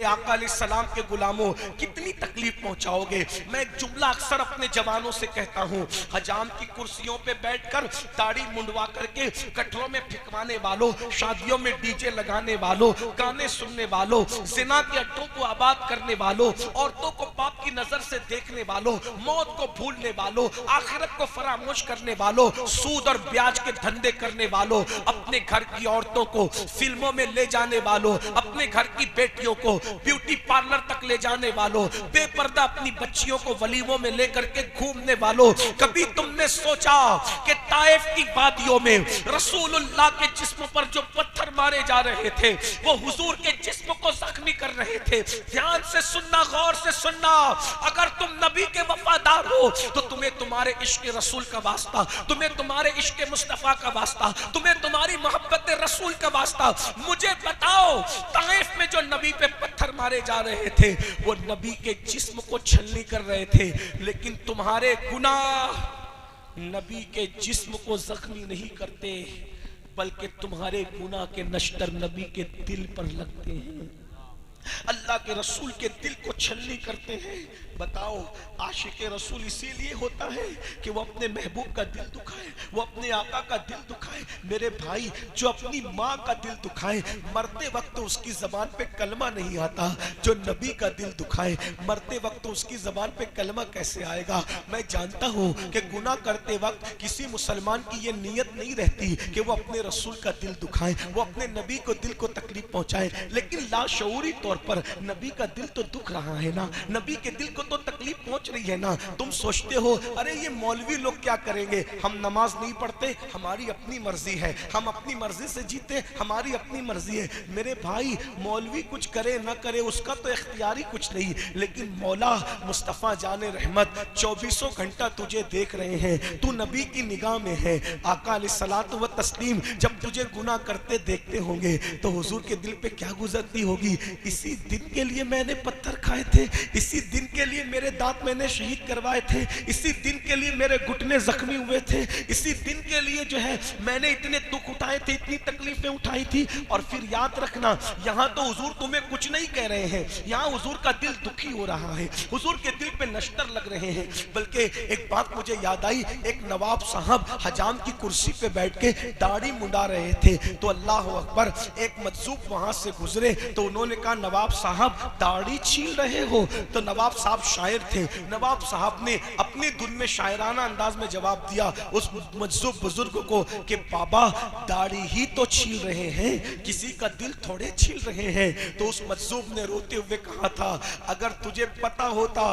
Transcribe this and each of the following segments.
आका अलैहिस्सलाम के गुलामों कितनी तकलीफ पहुंचाओगे। मैं एक जुमला अक्सर अपने जवानों से कहता हूं, हजाम की कुर्सियों पे बैठकर दाढ़ी मुंडवा करके कटरों में फिकवाने वालों, शादियों में डीजे लगाने वालों, गाने सुनने वालों, जिना के अड्डों को आबाद करने वालों, औरतों को पाप की नजर से देखने वालों, मौत को भूलने वालों, आखिरत को फरामोश करने वालों, सूद और ब्याज के धंधे करने वालों, अपने घर की औरतों को फिल्मों में ले जाने वालों, अपने घर की बेटियों को ब्यूटी पार्लर तक ले जाने वालों, बेपर्दा अपनी बच्चियों को वलीमों में लेकर के घूमने वालों, कभी तुमने सोचा कि ताइफ की वादियों में रसूलुल्लाह के जिस्म पर जो पत्थर मारे जा रहे थे वो हुजूर के जिस्म को जख्मी कर रहे थे। ध्यान से सुनना, गौर से सुनना, अगर तुम नबी के वफादार हो तो तुम्हें तुम्हारे इश्क रसूल का वास्ता, तुम्हें तुम्हारे इश्क मुस्तफा का वास्ता, तुम्हें तुम्हारी मोहब्बत रसूल का वास्ता। मुझे बताओ, ताइफ में जो नबी पे पत्थर मारे जा रहे थे वो नबी के जिस्म को छलनी कर रहे थे, लेकिन तुम्हारे गुनाह नबी के जिस्म को जख्मी नहीं करते, बल्कि तुम्हारे गुनाह के नश्तर नबी के दिल पर लगते हैं, अल्लाह के रसूल के दिल को छलनी करते हैं। बताओ, आशिक रसूल इसीलिए होता है कि वो अपने महबूब का दिल दुखाए, वो अपने आका का दिल दुखाए। मेरे भाई, जो अपनी माँ का दिल दुखाए, मरते वक्त उसकी जबान पे कलमा नहीं आता। जो नबी का दिल दुखाए, मरते वक्त उसकी जबान पे कलमा कैसे आएगा। मैं जानता हूँ कि गुनाह करते वक्त किसी मुसलमान की ये नीयत नहीं रहती कि वो अपने रसूल का दिल दुखाए, वो अपने नबी को दिल को तकलीफ पहुंचाए, लेकिन लाशऊरी तौर पर नबी का दिल तो दुख रहा है ना, नबी के दिल को तो तकलीफ पहुंच रही है ना। तुम सोचते हो अरे ये मौलवी लोग क्या करेंगे, हम नमाज नहीं पढ़ते, हमारी अपनी मर्जी है, हम अपनी मर्जी से जीते, हमारी अपनी मर्जी है। मेरे भाई, मौलवी कुछ करे ना करे उसका तो इख्तियारी कुछ नहीं, लेकिन मौला मुस्तफा जाने रहमत 24 घंटा तुझे देख रहे हैं, तू नबी की निगाह में है। आका अलैहिस्सलातु व तस्लीम जब तुझे गुनाह करते देखते होंगे तो हुजूर के दिल पे क्या गुजरती होगी। इसी दिन के लिए मैंने पत्थर खाए थे, इसी दिन के लिए मेरे दांत मैंने शहीद करवाए थे, इसी दिन के लिए मेरे घुटने जख्मी हुए थे, इसी दिन के लिए जो है मैंने इतने दुख उठाए थे, इतनी तकलीफें उठाई थी। और फिर याद रखना, यहाँ तो हुजूर तुम्हें कुछ नहीं कह रहे हैं, यहाँ हुजूर का दिल दुखी हो रहा है, हुजूर के दिल पे नश्तर लग रहे हैं। बल्कि एक बात मुझे याद आई, एक नवाब साहब हजाम की कुर्सी पे बैठ के दाढ़ी मुंडा रहे थे, तो अल्लाह अकबर, एक मजसूब वहां से गुजरे तो उन्होंने कहा, नवाब साहब दाढ़ी छील रहे हो। तो नवाब साहब शायर थे, नवाब साहब ने अपनी धुन में शायराना अंदाज में जवाब दिया उस मजसूब बुजुर्ग को कि बाबा दाढ़ी ही तो छील रहे हैं, किसी का दिल थोड़े छील रहे हैं। तो उस मजसूब ने रोते हुए कहा था, अगर तुझे पता होता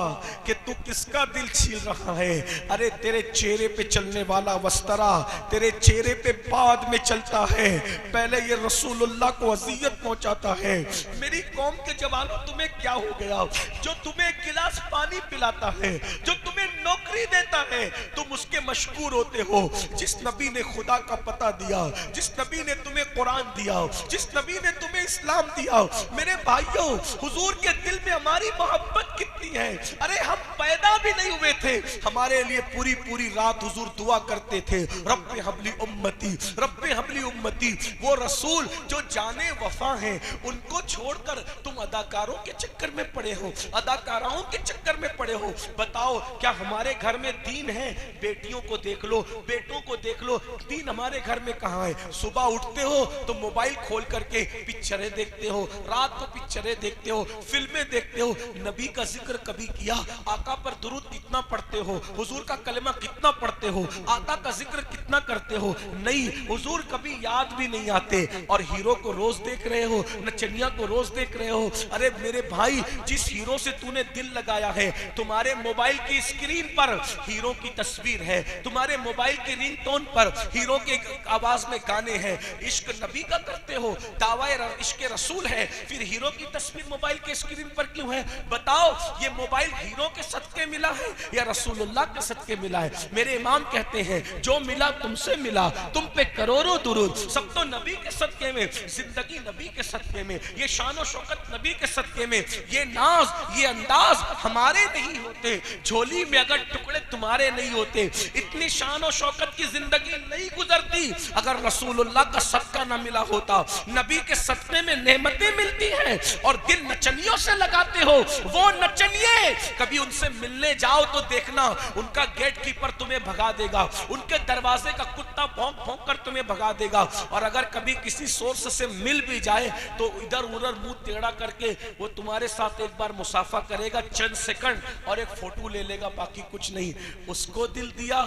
कि तू किसका दिल छील रहा है, अरे तेरे चेहरे पे चलने वाला वस्तरा तेरे चेहरे पे बाद में चलता है, पहले ये रसूलुल्लाह को अजियत पहुंचाता है। मेरी कौम के जवानों, तुम्हें क्या हो गया? जो तुम्हें एक गिलास पानी पिलाता है, जो तुम्हें नौकरी देता है, तुम उसके मशकूर होते हो। जिस नबी ने खुदा का पता दिया, जिस नबी ने तुम्हें कुरान दिया, जिस नबी ने तुम्हें इस्लाम दिया, मेरे भाइयों, हुजूर के दिल में हमारी मोहब्बत कितनी है। अरे हम पैदा भी नहीं हुए थे, हमारे लिए पूरी पूरी रात हुजूर दुआ करते थे, रब्बे हबली उम्मती, रब्बे हबली उम्मती। वो रसूल जो जाने वफा हैं, उनको छोड़कर तुम अदाकारों के चक्कर में पड़े हो, अदाकाराओं के चक्कर में पड़े हो। बताओ, क्या हमारे घर में दीन है? बेटियों को देख लो, बेटों को देख लो, दीन हमारे घर में कहाँ है? सुबह उठते हो तो मोबाइल खोल करके पिक्चरें देखते हो, रात को पिक्चरें देखते हो, फिल्में देखते हो। नबी का जिक्र कभी किया? आका पर दुरूद कितना पढ़ते हो? हुजूर का कलमा कितना पढ़ते हो? आका का जिक्र कितना करते हो? नहीं, हुजूर कभी याद भी नहीं आते। और हीरो को रोज देख रहे हो, नचनिया को रोज देख रहे हो। अरे मेरे भाई, जिस हीरो से तूने दिल लगाया है, तुम्हारे मोबाइल की स्क्रीन पर हीरो की तस्वीर है, तुम्हारे मोबाइल के रिंगटोन पर हीरो के आवाज में गाने हैं। इश्क नबी का करते हो, दावा इश्क रसूल है, फिर हीरो की तस्वीर मोबाइल के स्क्रीन पर क्यों है? बताओ, ये मोबाइल हीरो के सदके मिला है या रसूलुल्लाह के सदके मिला है? मेरे इमाम कहते हैं जो मिला तुमसे मिला, तुम पे करोड़ों दुरूद, सब तो नबी के सदके में, जिंदगी नबी के सदके में, ये शान शौकत नबी के सदके में, ये नाज ये अंदाज हमारे नहीं होते, झोली में अगर टुकड़े तुम्हारे नहीं होते, इतनी शान और शौकत की जिंदगी नहीं गुजरती अगर रसूलुल्लाह का सदका ना मिला होता। नबी के सदके में नेमतें मिलती हैं और दिल नचनियों से लगाते हो। वो नचनिए कभी उनसे मिलने जाओ तो देखना उनका गेट कीपर तुम्हें भगा देगा, उनके दरवाजे का कुत्ता भौंक भौंक कर तुम्हें भगा देगा। और अगर कभी किसी सोर्स से मिल भी जाए तो इधर उधर मुंह टेढ़ा करके वो तुम्हारे साथ एक बार मुसाफा करेगा चंद सेकंड और एक फोटो ले लेगा, बाकी कुछ नहीं। उसको दिल दिया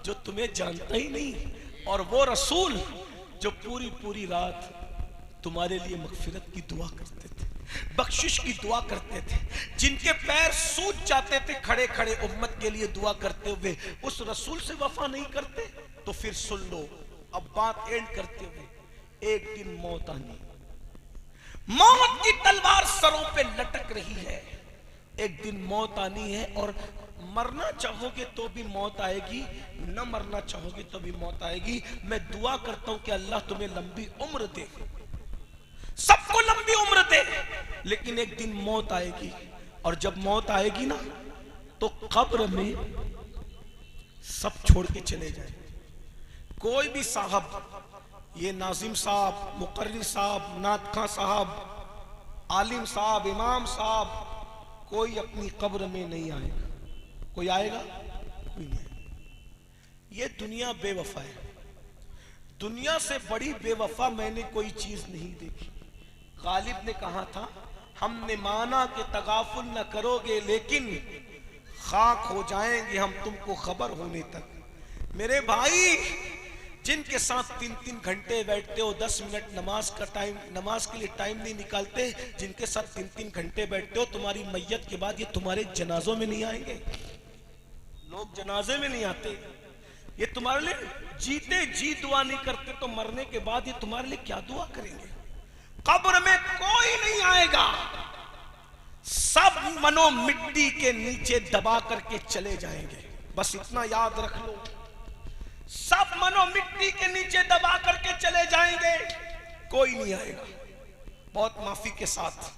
जो तुम्हें जानता ही नहीं। और वो रसूल जो पूरी पूरी रात तुम्हारे लिए मगफिरत की दुआ करते थे, बख्शिश की दुआ करते थे, जिनके पैर सूज जाते थे खड़े खड़े उम्मत के लिए दुआ करते हुए, उस रसूल से वफा नहीं करते तो फिर सुन लो। अब बात एंड करते हुए, एक दिन मौत आनी, मौत की तलवार सरों पे लटक रही है। एक दिन मौत आनी है और मरना चाहोगे तो भी मौत आएगी, न मरना चाहोगे तो भी मौत आएगी। मैं दुआ करता हूं कि अल्लाह तुम्हें लंबी उम्र दे, सबको लंबी उम्र दे, लेकिन एक दिन मौत आएगी। और जब मौत आएगी ना तो कब्र में सब छोड़ के चले जाए। कोई भी साहब, ये नाजिम साहब, मुकर्री साहब, नादखा साहब, आलिम साहब, इमाम साहब, कोई अपनी कब्र में नहीं आएगा। कोई आएगा? कोई नहीं। ये दुनिया बेवफा है। दुनिया से बड़ी बेवफा मैंने कोई चीज नहीं देखी। गालिब ने कहा था, हमने माना कि तगाफुल न करोगे लेकिन खाक हो जाएंगे हम तुमको खबर होने तक। मेरे भाई, जिनके साथ 3-3 घंटे बैठते हो, 10 मिनट नमाज का टाइम, नमाज के लिए टाइम नहीं निकालते, जिनके साथ 3-3 घंटे बैठते हो, तुम्हारी मैयत के बाद ये तुम्हारे जनाजों में नहीं आएंगे। लोग जनाजे में नहीं आते, ये तुम्हारे लिए जीते जी दुआ नहीं करते तो मरने के बाद ये तुम्हारे लिए क्या दुआ करेंगे? कब्र में कोई नहीं आएगा, सब मनो मिट्टी के नीचे दबा करके चले जाएंगे। बस इतना याद रख लो, सब मनो मिट्टी के नीचे दबा करके चले जाएंगे, कोई नहीं आएगा। बहुत माफी के साथ,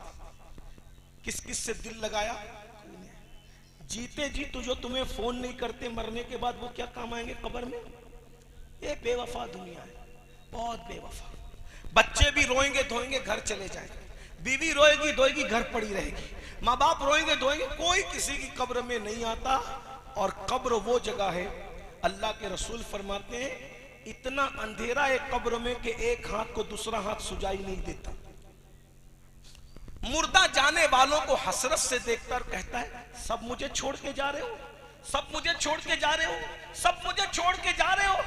किस किस से दिल लगाया? जीते जी तो जो तुम्हें फोन नहीं करते, मरने के बाद वो क्या काम आएंगे कब्र में? ये बेवफा दुनिया है, बहुत बेवफा। बच्चे भी रोएंगे धोएंगे घर चले जाएंगे, बीवी रोएगी धोएगी घर पड़ी रहेगी, माँ बाप रोएंगे धोएंगे, कोई किसी की कब्र में नहीं आता। और कब्र वो जगह है, अल्लाह के रसूल फरमाते हैं, इतना अंधेरा है कब्र में कि एक हाथ को दूसरा हाथ सुझाई नहीं देता। मुर्दा जाने वालों को हसरत से देखता और कहता है, सब मुझे छोड़ के जा रहे हो, सब मुझे छोड़ के जा रहे हो, सब मुझे छोड़ के जा रहे हो।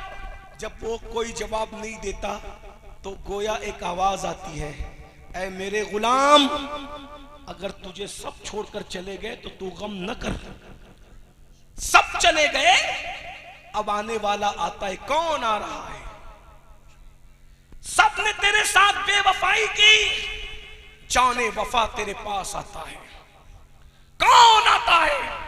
जब वो कोई जवाब नहीं देता तो गोया एक आवाज आती है, ऐ मेरे गुलाम, अगर तुझे सब छोड़कर चले गए तो तू गम न कर, सब चले गए, अब आने वाला आता है। कौन आ रहा है? सब ने तेरे साथ बेवफाई की, जाने वफा तेरे पास आता है। कौन आता है?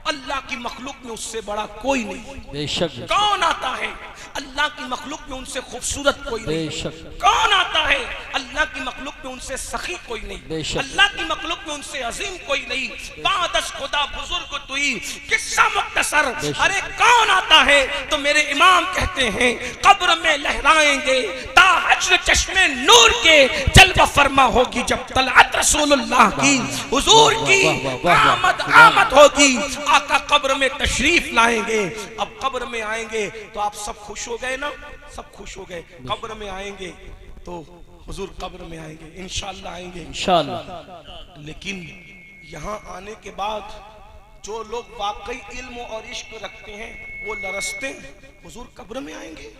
अल्लाह की मखलूक में उससे बड़ा कोई नहीं। बेशक। कौन आता है? अल्लाह की मखलूक में उनसे खूबसूरत कोई नहीं। बेशक। कौन आता है? अल्लाह की मखलूक में उनसे सखी कोई नहीं। बेशक। अल्लाह की मखलूक में उनसे अजीम कोई नहीं। बादस खुदा बुजुर्ग तुई, किस्सा मुख्तसर। अरे कौन आता है? तो मेरे इमाम कहते हैं, कब्र में लहराएंगे ताहज्र चश्मे नूर के, जलवा फरमा होगी जब तलअत रसूलुल्लाह की, हुजूर की आमद होगी, आका कब्र में तशरीफ लाएंगे। अब कब्र में आएंगे तो आप सब खुश हो गए ना? सब खुश हो गए। कब्र में आएंगे तो हुजूर कब्र में आएंगे, इंशाअल्लाह आएंगे इंशाअल्लाह। लेकिन यहाँ आने के बाद जो लोग वाकई इल्म और इश्क रखते हैं वो लरसते हैं, हुजूर कब्र में आएंगे।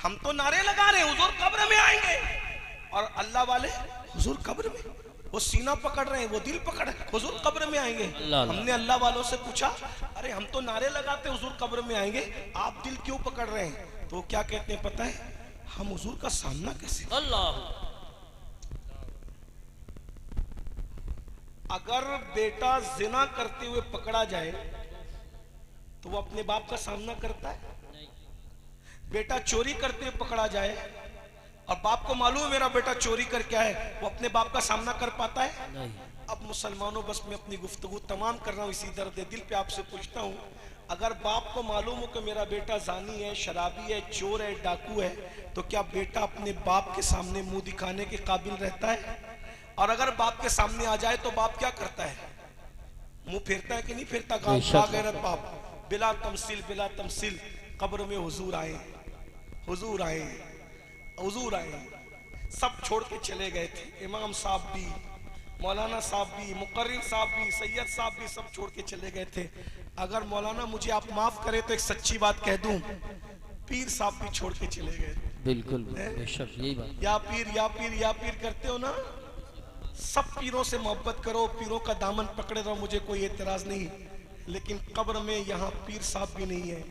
हम तो नारे लगा रहे हैं हुजूर कब्र में आएंगे, और अल्लाह वाले हुजूर कब्र में, वो सीना पकड़ रहे हैं, वो दिल पकड़, हुजूर कब्र में आएंगे। हमने अल्लाह वालों से पूछा, अरे हम तो नारे लगाते हुजूर कब्र में आएंगे, आप दिल क्यों पकड़ रहे हैं? तो क्या कहते हैं पता है? हम हुजूर का सामना कैसे? अल्लाह। अगर बेटा जिना करते हुए पकड़ा जाए तो वो अपने बाप का सामना करता है? बेटा चोरी करते हुए पकड़ा जाए और बाप को मालूम है मेरा बेटा चोरी करके आए, वो अपने बाप का सामना कर पाता है? नहीं। अब मुसलमानों, बस मैं अपनी गुफ्तगू तमाम कर रहा हूँ इसी दर्द दिल पे आपसे पूछता हूँ, अगर बाप को मालूम हो कि मेरा बेटा जानी है, शराबी है, चोर है, डाकू है, तो क्या बेटा अपने बाप के सामने मुंह दिखाने के काबिल रहता है? और अगर बाप के सामने आ जाए तो बाप क्या करता है? मुंह फेरता है कि नहीं फेरता? गैरत बाप बिला तमसील कब्र में हुजूर आए, हुजूर आए, हुजूर आए। सब छोड़ के चले गए थे, इमाम साहब भी, मौलाना साहब भी, मुकर्रिर साहब भी, सैयद साहब भी, सब छोड़ के चले गए थे। अगर मौलाना मुझे आप माफ करें तो एक सच्ची बात कह दूं, पीर साहब भी छोड़ के चले गए। बिल्कुल बेशक यही बात। या पीर या पीर या पीर करते हो ना, सब पीरों से मोहब्बत करो, पीरों का दामन पकड़े रहो, मुझे कोई एतराज नहीं, लेकिन कब्र में यहाँ पीर साहब भी नहीं है।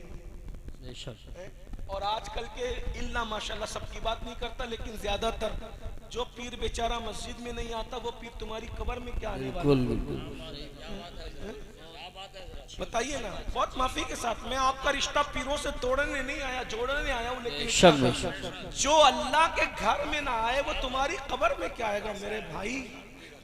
और आजकल के इल्ला माशाल्लाह सबकी बात नहीं करता, लेकिन ज्यादातर जो पीर बेचारा मस्जिद में नहीं आता, वो पीर तुम्हारी कब्र में क्या आने वाला? बताइए ना। बहुत माफी के साथ, मैं आपका रिश्ता पीरों से तोड़ने नहीं आया, जोड़ने आया हूँ, लेकिन जो अल्लाह के घर में ना आए वो तुम्हारी कब्र में क्या आएगा मेरे भाई?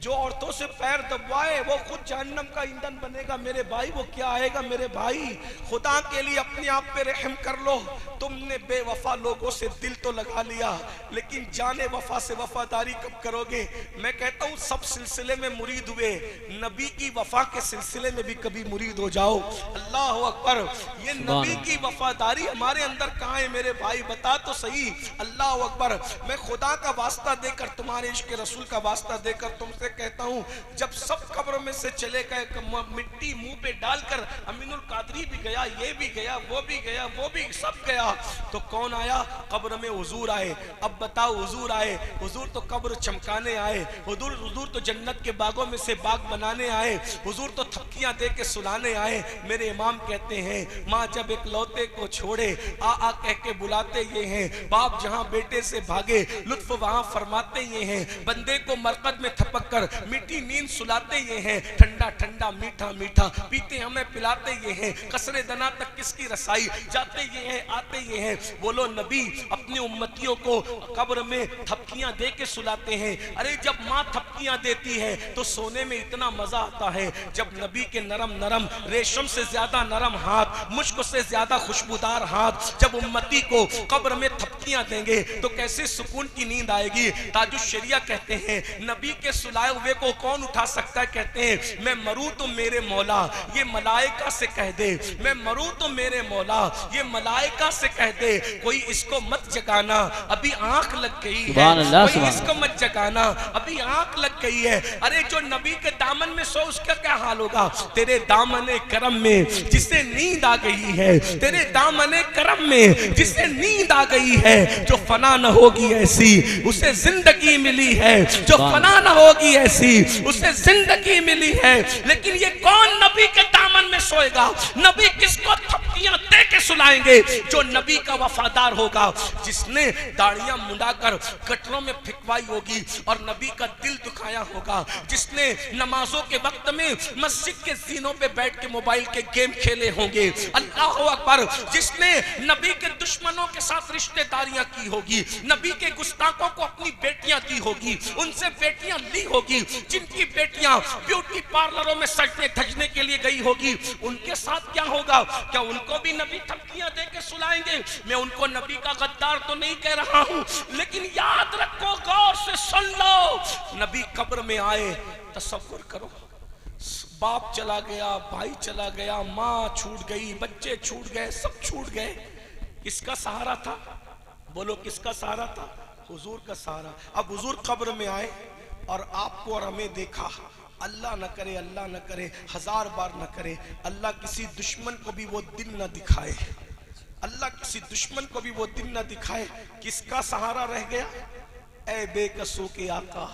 जो औरतों से पैर दबाए वो खुद जहन्नम का ईंधन बनेगा मेरे भाई, वो क्या आएगा मेरे भाई? खुदा के लिए अपने आप पे रहम कर लो। तुमने बेवफा लोगों से दिल तो लगा लिया, लेकिन जाने वफा से वफादारी कब करोगे? मैं कहता हूँ सब सिलसिले में मुरीद हुए, नबी की वफा के सिलसिले में भी कभी मुरीद हो जाओ। अल्लाह अकबर। ये नबी की वफादारी हमारे अंदर कहाँ है मेरे भाई? बता तो सही। अल्लाह अकबर। मैं खुदा का वास्ता देकर, तुम्हारे इश्क रसूल का वास्ता देकर तुमसे कहता हूं, जब सब कब्र में से चले गए, मिट्टी मुंह पे डालकर अमीनुल कादरी भी गया, ये भी गया, वो भी गया, वो भी सब गया, तो कौन आया? कब्र में हुजूर आए। अब बताओ, हुजूर आए, हुजूर तो कब्र चमकाने आए, हुजूर तो जन्नत के बागों में से बाग बनाने आए, हुजूर तो थपकियां दे के सुलाने आए। मेरे इमाम कहते हैं, माँ जब एक लौते को छोड़े आ कह के बुलाते ये हैं, बाप जहां बेटे से भागे लुत्फ वहां फरमाते ये हैं, बंदे को मरकद में थपक कर मीठी नींद सुलाते ये हैं, ठंडा ठंडा मीठा मीठा पीते हमें पिलाते ये हैं, कसरे दना तक किसकी रसाई जाते ये हैं, आते ये हैं। बोलो नबी अपनी उम्मतियों को कब्र में थपकियां दे के सुलाते हैं। अरे जब माँ थपकियां देती है तो सोने में इतना मजा आता है, जब नबी के नरम नरम रेशम से ज्यादा नरम हाथ, मुश्क से ज्यादा खुशबूदार हाथ जब उम्मती को कब्र में थपकियां देंगे तो कैसे सुकून की नींद आएगी। ताजुश शरिया कहते हैं, नबी के सुलाए हुए को कौन उठा सकता है? कहते हैं, मैं मरूं तो मेरे मौला ये मलाइका से कह दे, मैं मरूं तो मेरे मौला ये मलाइका से कह दे, कोई इसको मत जगाना अभी आंख लग गई है, कोई इसको मत जगाना अभी आंख लग गई है। अरे जो नबी के दामन में सो उसका क्या हाल होगा? तेरे दामने करम में जिसे नींद आ गई है, तेरे दामने करम में जिसे नींद आ गई है, जो फना न होगी ऐसी उसे जिंदगी मिली है, जो फना न होगी ऐसी उसे जिंदगी मिली है। लेकिन ये कौन नबी के दामन में सोएगा? नबी किसको थपकियां दे के सुलाएंगे? जो नबी का वफादार होगा, जिसने दाढ़ियां मुंडाकर कटरों में फिकवाई होगी और नबी का दिल दुखाया होगा, जिसने नमाजों के वक्त में मस्जिद के सीनों पे बैठ के मोबाइल के गेम खेले होंगे, अल्लाह अकबर, जिसने नबी के दुश्मनों के साथ रिश्तेदारियां की होगी, नबी के गुस्ताखों को अपनी बेटियां दी होगी, उनसे बेटियां ली होगी, जिनकी बेटियां ब्यूटी पार्लरों में सजने धजने के लिए गई होगी, उनके साथ क्या होगा? क्या उनको भी नबी थपकियां दे के सुलाएंगे? मैं उनको नबी का गद्दार तो नहीं कह रहा हूं, लेकिन याद रखो, गौर से सुन लो, नबी कब्र में आए, तसव्वुर करो, बाप चला गया, भाई चला गया, माँ छूट गई, बच्चे छूट गए, सब छूट गए, किसका सहारा था? बोलो किसका सहारा था? हुजूर का सहारा। अब हुजूर कब्र में आए और आपको और हमें देखा, अल्लाह न करे, अल्लाह न करे, 1000 बार न करे, अल्लाह किसी दुश्मन को भी वो दिन न दिखाए, अल्लाह किसी दुश्मन को भी वो दिन न दिखाए, किसका सहारा रह गया? ऐ बेकसों के आका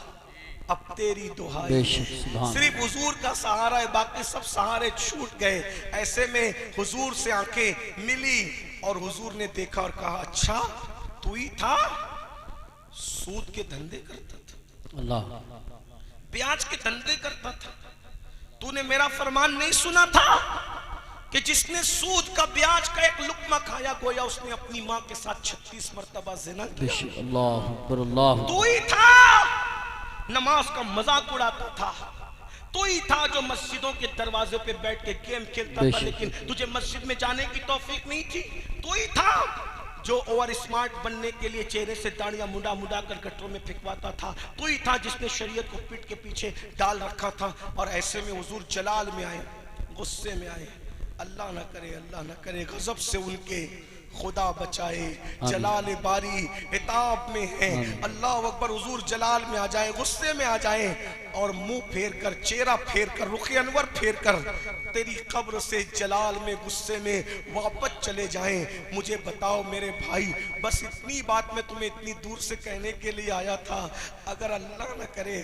अब तेरी दुहाई, सिर्फ हुजूर का सहारा है, बाकी सब सहारे छूट गए। ऐसे में हुजूर से आंखें मिली और हुजूर ने देखा और कहा, अच्छा तू ही था? सूद के धंधे करता था, अल्लाह, ब्याज के धंधे करता था, तूने मेरा फरमान नहीं सुना था कि जिसने सूद का ब्याज का एक लुक्मा खाया गोया उसने अपनी माँ के साथ 36 मरतबा ज़िना किया। अल्लाह अकबर, अल्लाह। तू ही था नमाज का मजाक उड़ाता था, तू ही था जो मस्जिदों के दरवाजे पे बैठ के गेम खेलता था लेकिन तुझे मस्जिद में जाने की तौफीक नहीं थी। तू ही था जो ओवर स्मार्ट बनने के लिए चेहरे से दाढ़ियां मुड़ा मुड़ा कर गटरों में फेंकवाता था। तू ही था जिसने शरीयत को पीठ के पीछे डाल रखा था। और ऐसे में हुजूर जलाल में आए, गुस्से में आए। अल्लाह ना करे, अल्लाह ना करे गजब से उनके खुदा बचाए, जलाल बारी इताब में है। अल्लाह अकबर, हुजूर जलाल में आ जाए, गुस्से में आ जाए और मुंह फेर कर, चेहरा फेर कर, रुख अनवर फेर कर तेरी कब्र से जलाल में गुस्से में वापस चले जाएं। मुझे बताओ मेरे भाई, बस इतनी बात मैं तुम्हें इतनी दूर से कहने के लिए आया था। अगर अल्लाह न करे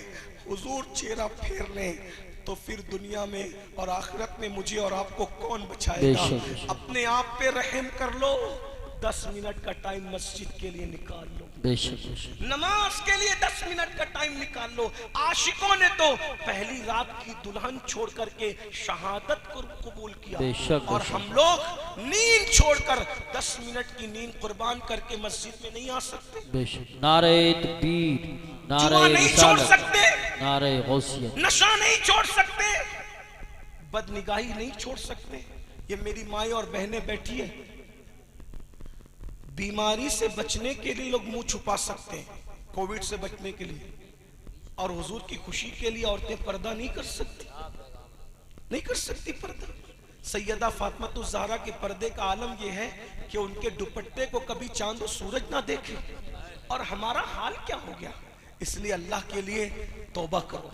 हुजूर चेहरा फेर लें तो फिर दुनिया में और आखिरत में मुझे और आपको कौन बचाएगा। अपने आप पे रहम कर लो, 10 मिनट का टाइम मस्जिद के लिए निकाल लो, नमाज के लिए 10 मिनट का टाइम निकाल लो। आशिकों ने तो पहली रात की दुल्हन छोड़ करके शहादत को कबूल किया और हम लोग नींद छोड़कर 10 मिनट की नींद कुर्बान करके मस्जिद में नहीं आ सकते। नारे तकबीर, जुआ नहीं छोड़ सकते, नारे गौसियत, नशा नहीं छोड़ सकते, बदनिगाही नहीं छोड़ सकते। ये मेरी माएं और बहनें बैठी है, बीमारी से बचने के लिए लोग मुंह छुपा सकते हैं, कोविड से बचने के लिए, और हुजूर की खुशी के लिए औरतें पर्दा नहीं कर सकती, नहीं कर सकती पर्दा। सैयदा फातिमा ज़हरा के पर्दे का आलम यह है कि उनके दुपट्टे को कभी चांद और सूरज ना देखे। और हमारा हाल क्या हो गया। इसलिए अल्लाह के लिए तौबा करो,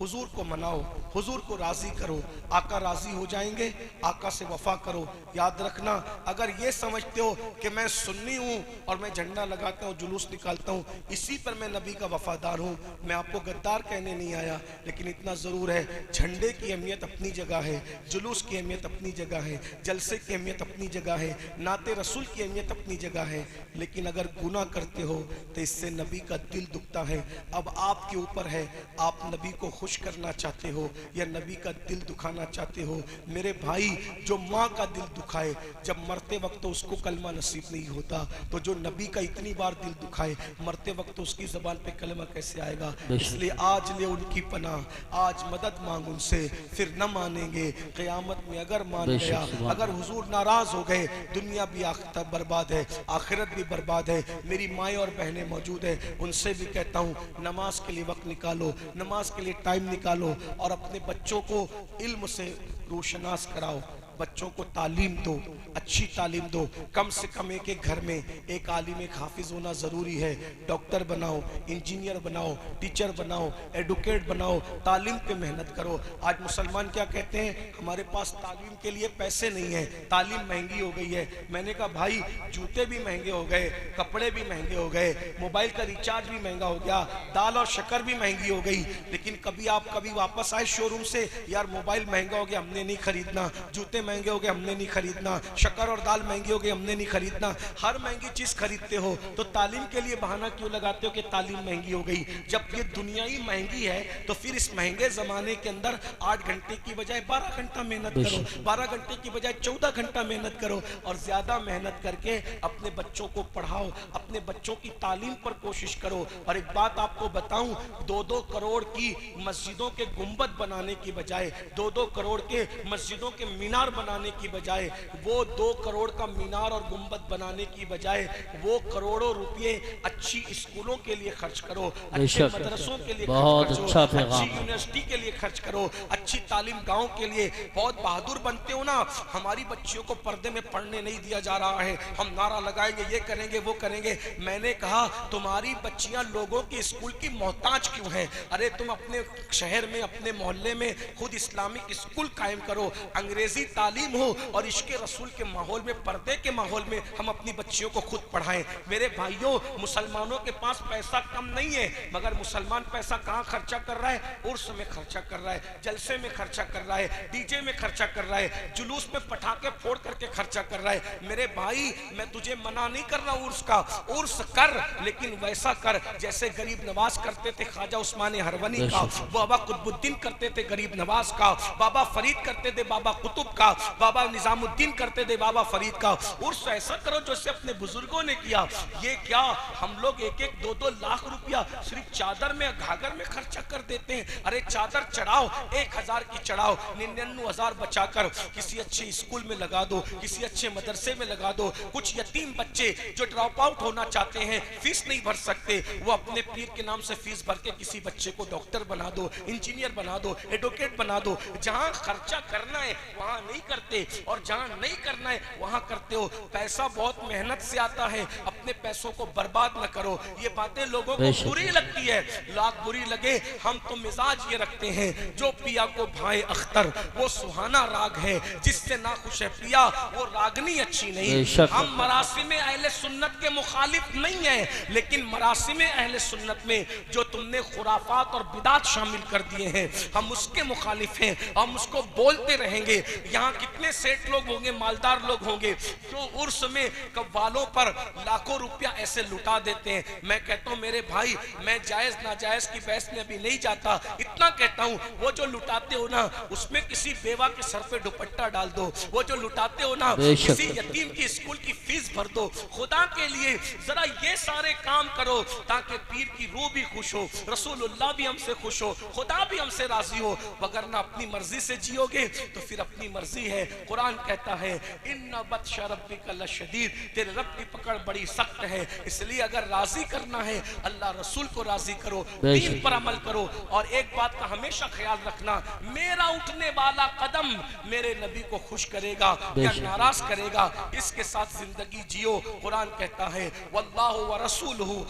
हुजूर को मनाओ, हुजूर को राजी करो, आका राजी हो जाएंगे। आका से वफा करो। याद रखना, अगर ये समझते हो कि मैं सुन्नी हूँ और मैं झंडा लगाता हूँ, जुलूस निकालता हूँ, इसी पर मैं नबी का वफादार हूँ, मैं आपको गद्दार कहने नहीं आया। लेकिन इतना ज़रूर है, झंडे की अहमियत अपनी जगह है, जुलूस की अहमियत अपनी जगह है, जलसे की अहमियत अपनी जगह है, नाते रसूल की अहमियत अपनी जगह है। लेकिन अगर गुनाह करते हो तो इससे नबी का दिल दुखता है। अब आपके ऊपर है, आप नबी को खुश करना चाहते हो या नबी का दिल दुखाना चाहते हो। मेरे भाई, जो माँ का दिल दुखाए जब मरते वक्त तो उसको कलमा नसीब नहीं होता, तो जो नबी का इतनी बार दिल दुखाए मरते वक्त तो उसकी जबान पे कलमा कैसे आएगा। इसलिए आज ले उनकी पनाह, आज मदद मांग उनसे, फिर न मानेंगे क़यामत में अगर मान गया। अगर हुजूर नाराज हो गए दुनिया भी बर्बाद है, आखिरत भी बर्बाद है। मेरी माएँ और बहनें मौजूद है, उनसे भी कहता हूँ नमाज के लिए वक्त निकालो, नमाज के लिए टाइम निकालो और अपने बच्चों को इल्म से रोशनास कराओ। बच्चों को तालीम दो, अच्छी तालीम दो। कम से कम एक एक घर में एक आलिम एक हाफिज होना ज़रूरी है। डॉक्टर बनाओ, इंजीनियर बनाओ, टीचर बनाओ, एडवोकेट बनाओ, तालीम पे मेहनत करो। आज मुसलमान क्या कहते हैं, हमारे पास तालीम के लिए पैसे नहीं है, तालीम महंगी हो गई है। मैंने कहा भाई, जूते भी महंगे हो गए, कपड़े भी महंगे हो गए, मोबाइल का रिचार्ज भी महंगा हो गया, दाल और शक्कर भी महंगी हो गई। लेकिन कभी वापस आए शोरूम से, यार मोबाइल महंगा हो गया, हमने नहीं खरीदना, जूते महंगे हो गए, हमने नहीं खरीदना, शक्कर और दाल महंगी हो गई, हमने नहीं खरीदना। हर महंगी चीज खरीदते हो तो तालीम के लिए बहाना क्यों लगाते हो कि तालीम महंगी हो गई। जब ये दुनिया ही महंगी है तो फिर इस महंगे जमाने के अंदर 8 घंटे की बजाय 12 घंटा मेहनत करो, 12 घंटे की बजाय 14 घंटा मेहनत करो और ज्यादा मेहनत करके अपने बच्चों को पढ़ाओ, अपने बच्चों की तालीम पर कोशिश करो। और एक बात आपको बताऊं, 2-2 करोड़ की मस्जिदों के गुंबद बनाने की बजाय, 2-2 करोड़ के मस्जिदों के मीनार बनाने की बजाय, वो 2 करोड़ का मीनार और गुंबद बनाने की बजाय वो करोड़ों रुपए अच्छी स्कूलों के लिए खर्च करो, अच्छे मदरसों के लिए खर्च करो, अच्छी यूनिवर्सिटी के लिए खर्च करो, अच्छी तालीम गांव के लिए। बहुत बहादुर बनते हो ना, हमारी बच्चियों को पर्दे में पढ़ने नहीं दिया जा रहा है, हम नारा लगाएंगे, ये करेंगे, वो करेंगे। मैंने कहा तुम्हारी बच्चियां लोगों के स्कूल की मोहताज क्यों है। अरे तुम अपने शहर में, अपने मोहल्ले में खुद इस्लामिक स्कूल कायम करो, अंग्रेजी तालीम हो और इश्क रसूल के माहौल में, पर्दे के माहौल में हम अपनी बच्चियों को खुद पढ़ाएं। मेरे भाइयों, मुसलमानों के पास पैसा कम नहीं है, मगर मुसलमान पैसा कहाँ खर्चा कर रहा है? उर्स में खर्चा कर रहा है, जलसे में खर्चा कर रहा है, डीजे में खर्चा कर रहा है, जुलूस में पटाखे फोड़ करके खर्चा कर रहा है। मेरे भाई, मैं तुझे मना नहीं कर रहा उर्स का, उर्स कर, लेकिन वैसा कर जैसे गरीब नवाज करते थे ख्वाजा उस्मान हरवनी का, बाबा कुतुबुद्दीन करते थे गरीब नवाज का, बाबा फरीद करते थे बाबा कुतुब का, बाबा निजामुद्दीन करते थे बाबा फरीद का। उर्स ऐसा करो जैसे अपने बुजुर्गों ने किया। ये क्या हम लोग 1-1, 2-2 लाख रुपया सिर्फ चादर में, घाघर में खर्चा कर देते हैं। अरे चादर चढ़ाओ, 1000 की चढ़ाओ, 99,000 बचाकर किसी अच्छे स्कूल में लगा दो, किसी अच्छे मदरसे में लगा दो। कुछ यतीम बच्चे जो ड्रॉप आउट होना चाहते हैं, फीस नहीं भर सकते, वो अपने पीर के नाम से फीस भर के किसी बच्चे को डॉक्टर बना दो, इंजीनियर बना दो, एडवोकेट बना दो। जहां खर्चा करना है वहां नहीं करते, और जहां नहीं करना है वहां करते हो। पैसा बहुत मेहनत से आता है, अपने पैसों को बर्बाद न करो। ये बातें लोगों को बुरी लगती है, लाख बुरी लगे, हम तो मिजाज ये रखते हैं, जो पिया को भाए अख्तर वो सुहाना राग है, जिससे ना खुश है पिया वो रागनी अच्छी नहीं। हम मरासिम अहले सुन्नत के मुखालिफ नहीं है, लेकिन मरासिम अहले सुन्नत में जो तुमने खुराफात और बिदात शामिल कर दिए हैं, हम उसके मुखालिफ हैं, हम उसको बोलते रहेंगे। यहाँ कितने सेठ लोग होंगे, मालदार लोग होंगे, जो उर्स में कव्वालों पर लाखों रुपया ऐसे लुटा देते हैं। मैं कहता हूँ मेरे भाई, मैं जायज नाजायज की बहस में अभी नहीं जाता, इतना कहता हूँ, वो जो लुटाते हो ना, उसमें किसी बेवा के सर पे दुपट्टा डाल दो। वो जो लुटाते हो ना, किसी यतीम की स्कूल की फीस भर दो। खुदा के लिए जरा ये सारे काम करो, ताकि पीर की रूह भी खुश हो, रसूलुल्लाह भी हमसे खुश हो, खुदा भी हमसे राजी हो। वगरना अपनी मर्जी से जियोगे तो फिर अपनी मर्जी है। कुरान कहता है, इन्ना बत्शा रब्बिका लशदीद, तेरे रब की पकड़ बड़ी सख्त है। इसलिए अगर राजी करना है, अल्लाह रसूल को राजी करो, दीन पर अमल करो। और एक बात का हमेशा ख्याल रखना, मेरा उठने वाला कदम मेरे नबी को खुश करेगा या नाराज करेगा, इसके साथ जिंदगी जियो। कुरान कहता है, वल्लाहु व रसूलुहु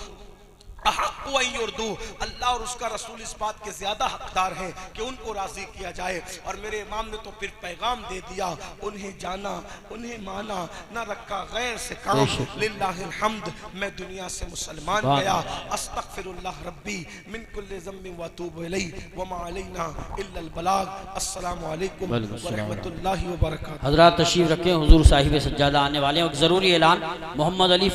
अल्लाह और उसका रसूल इस बात के ज्यादा हकदार हैं कि उनको राजी किया जाए। और मेरे इमाम ने तो फिर पैगाम दे दिया, उन्हें जाना, उन्हें माना, न रखा गैर से काम। लिल्लाहिल हम्द, मैं दुनिया से मुसलमान गया। अस्तगफिरुल्लाह रब्बी मिन कुल्लि ज़म्बिन व अतूबु इलैहि व मा अलैना इल्लल बलाग। अस्सलामु अलैकुम व रहमतुल्लाहि व बरकातहू। हज़रात तशरीफ रखें, हुजूर साहिब सज्जादा आने वाले हैं। एक ज़रूरी ऐलान, मोहम्मद अली